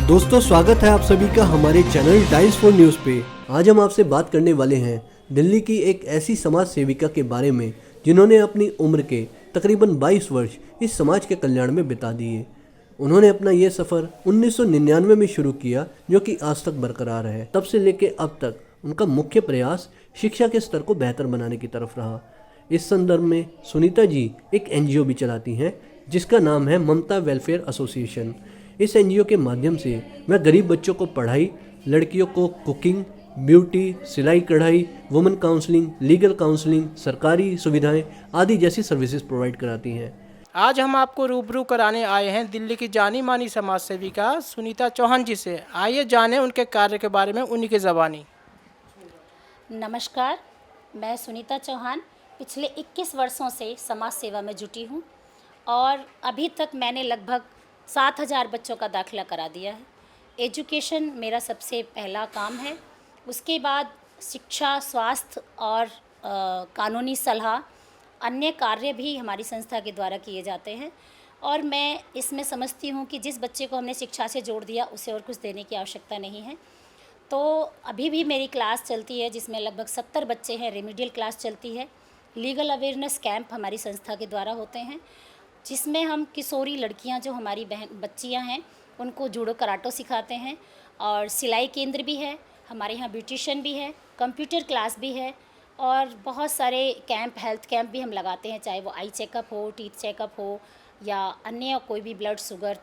दोस्तों, स्वागत है आप सभी का हमारे चैनल टाइम्स फॉर न्यूज़ पे। आज हम आपसे बात करने वाले हैं दिल्ली की एक ऐसी समाज सेविका के बारे में जिन्होंने अपनी उम्र के तकरीबन 22 वर्ष इस समाज के कल्याण में बिता दिए। उन्होंने अपना ये सफ़र 1999 में शुरू किया, जो कि आज तक बरकरार है। तब से लेके अब तक उनका मुख्य प्रयास शिक्षा के स्तर को बेहतर बनाने की तरफ रहा। इस संदर्भ में सुनीता जी एक एनजीओ भी चलाती हैं, जिसका नाम है ममता वेलफेयर एसोसिएशन। इस एनजीओ के माध्यम से वह गरीब बच्चों को पढ़ाई, लड़कियों को कुकिंग, ब्यूटी, सिलाई कढ़ाई, वुमेन काउंसलिंग, लीगल काउंसलिंग, सरकारी सुविधाएं आदि जैसी सर्विसेज प्रोवाइड कराती हैं। आज हम आपको रूबरू कराने आए हैं दिल्ली की जानी मानी समाज सेविका सुनीता चौहान जी से। आइए जानें उनके कार्य के बारे में उन्हीं की ज़बानी। नमस्कार, मैं सुनीता चौहान पिछले 21 वर्षों से समाज सेवा में जुटी हूँ और अभी तक मैंने लगभग 7000 बच्चों का दाखिला करा दिया है। एजुकेशन मेरा सबसे पहला काम है, उसके बाद शिक्षा, स्वास्थ्य और कानूनी सलाह, अन्य कार्य भी हमारी संस्था के द्वारा किए जाते हैं। और मैं इसमें समझती हूँ कि जिस बच्चे को हमने शिक्षा से जोड़ दिया उसे और कुछ देने की आवश्यकता नहीं है। तो अभी भी मेरी क्लास चलती है जिसमें लगभग 70 बच्चे हैं। रेमिडियल क्लास चलती है। लीगल अवेयरनेस कैंप हमारी संस्था के द्वारा होते हैं, जिसमें हम किशोरी लड़कियां जो हमारी बच्चियां हैं उनको जूडो कराटो सिखाते हैं। और सिलाई केंद्र भी है हमारे यहाँ, ब्यूटिशियन भी है, कंप्यूटर क्लास भी है और बहुत सारे कैंप, हेल्थ कैंप भी हम लगाते हैं, चाहे वो आई चेकअप हो, टीथ चेकअप हो या अन्य कोई भी ब्लड शुगर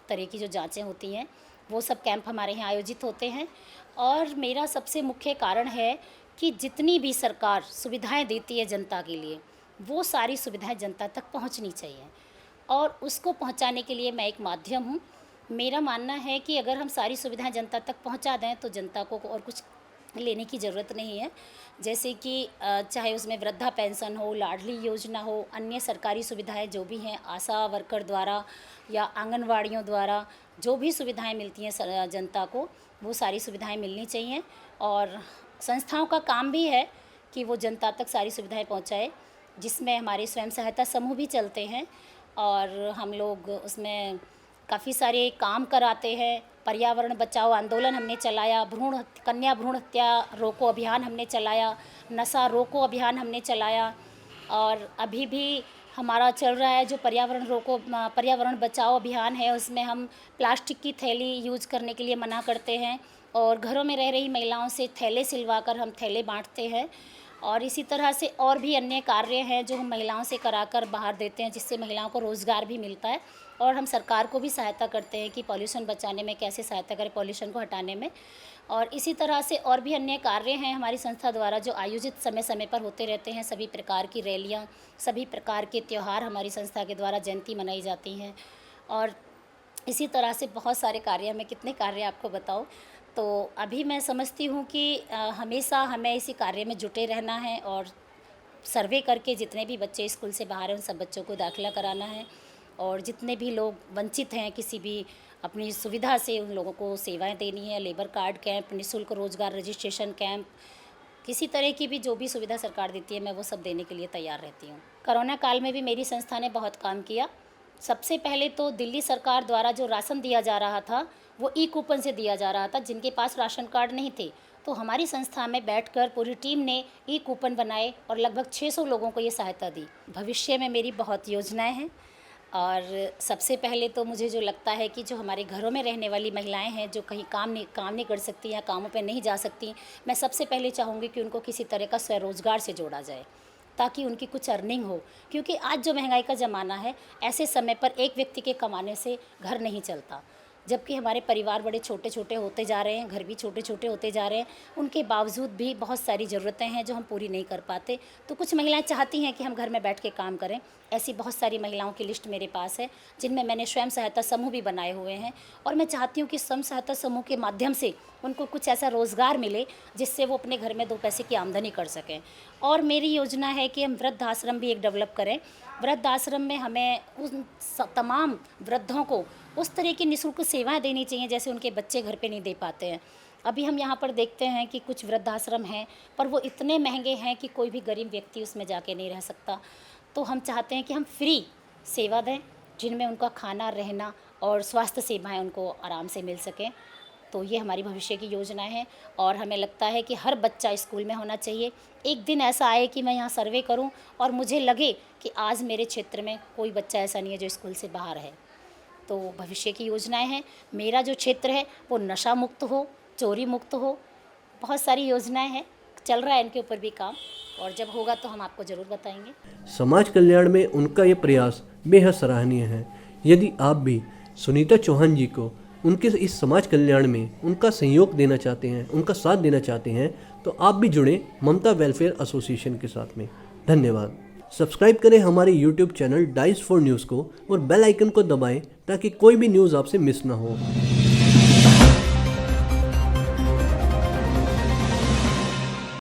तरह की जो जांचें होती हैं, वो सब कैंप हमारे यहाँ आयोजित होते हैं। और मेरा सबसे मुख्य कारण है कि जितनी भी सरकार सुविधाएं देती है जनता के लिए, वो सारी सुविधाएं जनता तक पहुंचनी चाहिए और उसको पहुंचाने के लिए मैं एक माध्यम हूं। मेरा मानना है कि अगर हम सारी सुविधाएं जनता तक पहुंचा दें तो जनता को और कुछ लेने की ज़रूरत नहीं है। जैसे कि चाहे उसमें वृद्धा पेंशन हो, लाडली योजना हो, अन्य सरकारी सुविधाएं जो भी हैं, आशा वर्कर द्वारा या आंगनवाड़ियों द्वारा जो भी सुविधाएं मिलती हैं जनता को, वो सारी सुविधाएं मिलनी चाहिए। और संस्थाओं का काम भी है कि वो जनता तक सारी सुविधाएं पहुंचाए, जिसमें हमारे स्वयं सहायता समूह भी चलते हैं और हम लोग उसमें काफ़ी सारे काम कराते हैं। पर्यावरण बचाओ आंदोलन हमने चलाया, कन्या भ्रूण हत्या रोको अभियान हमने चलाया, नशा रोको अभियान हमने चलाया और अभी भी हमारा चल रहा है जो पर्यावरण बचाओ अभियान है। उसमें हम प्लास्टिक की थैली यूज करने के लिए मना करते हैं और घरों में रह रही महिलाओं से थैले सिलवाकर हम थैले बांटते हैं। और इसी तरह से और भी अन्य कार्य हैं जो हम महिलाओं से कराकर बाहर देते हैं, जिससे महिलाओं को रोज़गार भी मिलता है। और हम सरकार को भी सहायता करते हैं कि पॉल्यूशन बचाने में कैसे सहायता करें, पॉल्यूशन को हटाने में। और इसी तरह से और भी अन्य कार्य हैं हमारी संस्था द्वारा जो आयोजित समय समय पर होते रहते हैं। सभी प्रकार की रैलियाँ, सभी प्रकार के त्यौहार हमारी संस्था के द्वारा, जयंती मनाई जाती हैं। और इसी तरह से बहुत सारे कार्य, मैं कितने कार्य आपको बताऊं। तो अभी मैं समझती हूँ कि हमेशा हमें इसी कार्य में जुटे रहना है और सर्वे करके जितने भी बच्चे स्कूल से बाहर हैं उन सब बच्चों को दाखिला कराना है। और जितने भी लोग वंचित हैं किसी भी अपनी सुविधा से, उन लोगों को सेवाएं देनी है। लेबर कार्ड कैंप, निःशुल्क रोजगार रजिस्ट्रेशन कैंप, किसी तरह की भी जो भी सुविधा सरकार देती है मैं वो सब देने के लिए तैयार रहती हूँ। कोरोना काल में भी मेरी संस्था ने बहुत काम किया। सबसे पहले तो दिल्ली सरकार द्वारा जो राशन दिया जा रहा था वो ई कूपन से दिया जा रहा था, जिनके पास राशन कार्ड नहीं थे। तो हमारी संस्था में बैठकर पूरी टीम ने ई कूपन बनाए और लगभग 600 लोगों को ये सहायता दी। भविष्य में मेरी बहुत योजनाएं हैं और सबसे पहले तो मुझे जो लगता है कि जो हमारे घरों में रहने वाली महिलाएं हैं जो कहीं काम नहीं कर सकती या कामों पे नहीं जा सकती, मैं सबसे पहले चाहूँगी कि उनको किसी तरह का स्वरोजगार से जोड़ा जाए ताकि उनकी कुछ अर्निंग हो। क्योंकि आज जो महंगाई का ज़माना है, ऐसे समय पर एक व्यक्ति के कमाने से घर नहीं चलता। जबकि हमारे परिवार बड़े छोटे छोटे होते जा रहे हैं, घर भी छोटे छोटे होते जा रहे हैं, उनके बावजूद भी बहुत सारी ज़रूरतें हैं जो हम पूरी नहीं कर पाते। तो कुछ महिलाएं चाहती हैं कि हम घर में बैठ के काम करें। ऐसी बहुत सारी महिलाओं की लिस्ट मेरे पास है, जिनमें मैंने स्वयं सहायता समूह भी बनाए हुए हैं। और मैं चाहती हूँ कि स्वयं सहायता समूह के माध्यम से उनको कुछ ऐसा रोज़गार मिले जिससे वो अपने घर में 2 पैसे की आमदनी कर सकें। और मेरी योजना है कि हम वृद्धाश्रम भी एक डेवलप करें। वृद्धाश्रम में हमें उन तमाम वृद्धों को उस तरह की निःशुल्क सेवाएं देनी चाहिए जैसे उनके बच्चे घर पे नहीं दे पाते हैं। अभी हम यहाँ पर देखते हैं कि कुछ वृद्धाश्रम हैं पर वो इतने महंगे हैं कि कोई भी गरीब व्यक्ति उसमें जाके नहीं रह सकता। तो हम चाहते हैं कि हम फ्री सेवा दें, जिनमें उनका खाना, रहना और स्वास्थ्य सेवाएं उनको आराम से मिल सकें। तो ये हमारी भविष्य की योजनाएं हैं और हमें लगता है कि हर बच्चा स्कूल में होना चाहिए। एक दिन ऐसा आए कि मैं यहाँ सर्वे करूँ और मुझे लगे कि आज मेरे क्षेत्र में कोई बच्चा ऐसा नहीं है जो स्कूल से बाहर है। तो भविष्य की योजनाएं हैं। मेरा जो क्षेत्र है वो नशा मुक्त हो, चोरी मुक्त हो, बहुत सारी योजनाएं हैं, चल रहा है इनके ऊपर भी काम, और जब होगा तो हम आपको ज़रूर बताएंगे। समाज कल्याण में उनका ये प्रयास बेहद सराहनीय है। यदि आप भी सुनीता चौहान जी को उनके इस समाज कल्याण में उनका सहयोग देना चाहते हैं, उनका साथ देना चाहते हैं, तो आप भी जुड़ें ममता वेलफेयर एसोसिएशन के साथ में। धन्यवाद। सब्सक्राइब करें हमारे YouTube channel dice for news को और बेल आइकन को दबाएं ताकि कोई भी न्यूज़ आपसे मिस ना हो।